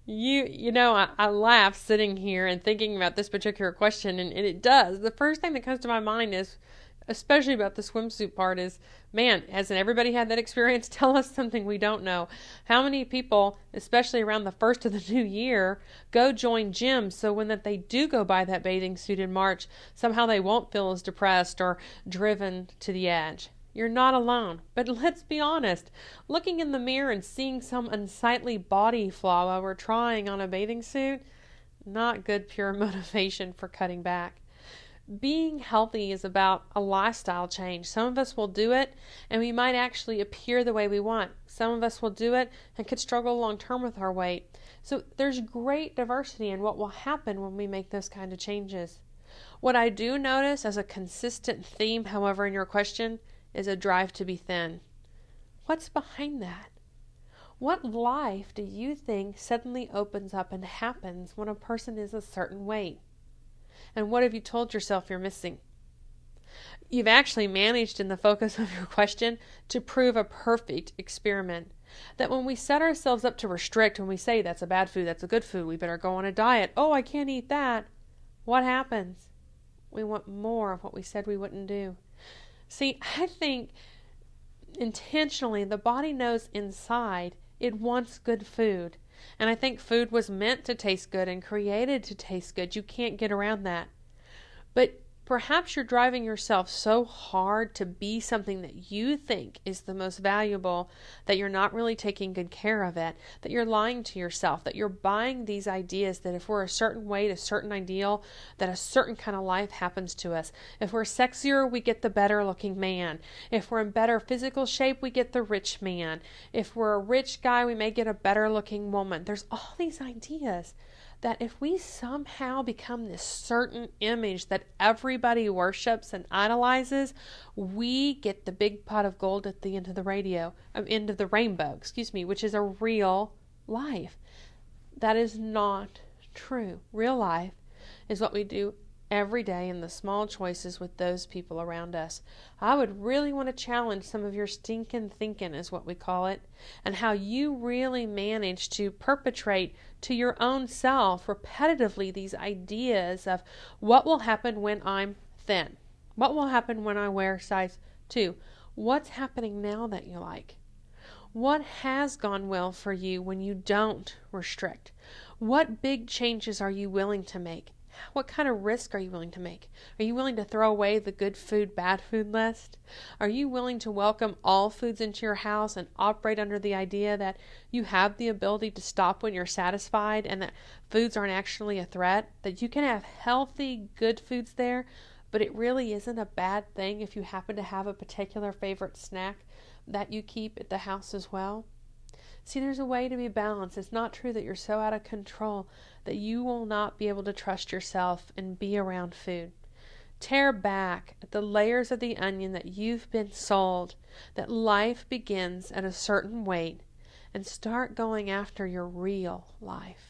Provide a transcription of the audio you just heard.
I laugh sitting here and thinking about this particular question, and it does. The first thing that comes to my mind is, especially about the swimsuit part, is, man, hasn't everybody had that experience? Tell us something we don't know. How many people, especially around the first of the new year, go join gyms so when that they do go buy that bathing suit in March, somehow they won't feel as depressed or driven to the edge? You're not alone. But let's be honest, looking in the mirror and seeing some unsightly body flaw while we're trying on a bathing suit, not good pure motivation for cutting back. Being healthy is about a lifestyle change. Some of us will do it and we might actually appear the way we want. Some of us will do it and could struggle long term with our weight. So there's great diversity in what will happen when we make those kind of changes. What I do notice as a consistent theme, however, in your question, is a drive to be thin. What's behind that? What life do you think suddenly opens up and happens when a person is a certain weight? And what have you told yourself you're missing? You've actually managed, in the focus of your question, to prove a perfect experiment. That when we set ourselves up to restrict, when we say that's a bad food, that's a good food, we better go on a diet, oh, I can't eat that, what happens? We want more of what we said we wouldn't do. See, I think intentionally the body knows inside it wants good food. And I think food was meant to taste good and created to taste good. You can't get around that. But perhaps you're driving yourself so hard to be something that you think is the most valuable that you're not really taking good care of it, that you're lying to yourself, that you're buying these ideas that if we're a certain weight, a certain ideal, that a certain kind of life happens to us. If we're sexier, we get the better looking man. If we're in better physical shape, we get the rich man. If we're a rich guy, we may get a better looking woman. There's all these ideas that if we somehow become this certain image that everybody worships and idolizes, we get the big pot of gold at the end of the rainbow, which is a real life. That is not true. Real life is what we do every day in the small choices with those people around us. I would really want to challenge some of your stinking thinking, is what we call it, and how you really manage to perpetrate to your own self repetitively these ideas of what will happen when I'm thin, what will happen when I wear size 2, what's happening now that you like, what has gone well for you when you don't restrict, what big changes are you willing to make? What kind of risk are you willing to make? Are you willing to throw away the good food, bad food list? Are you willing to welcome all foods into your house and operate under the idea that you have the ability to stop when you're satisfied and that foods aren't actually a threat? That you can have healthy, good foods there, but it really isn't a bad thing if you happen to have a particular favorite snack that you keep at the house as well? See, there's a way to be balanced. It's not true that you're so out of control that you will not be able to trust yourself and be around food. Tear back at the layers of the onion that you've been sold, that life begins at a certain weight, and start going after your real life.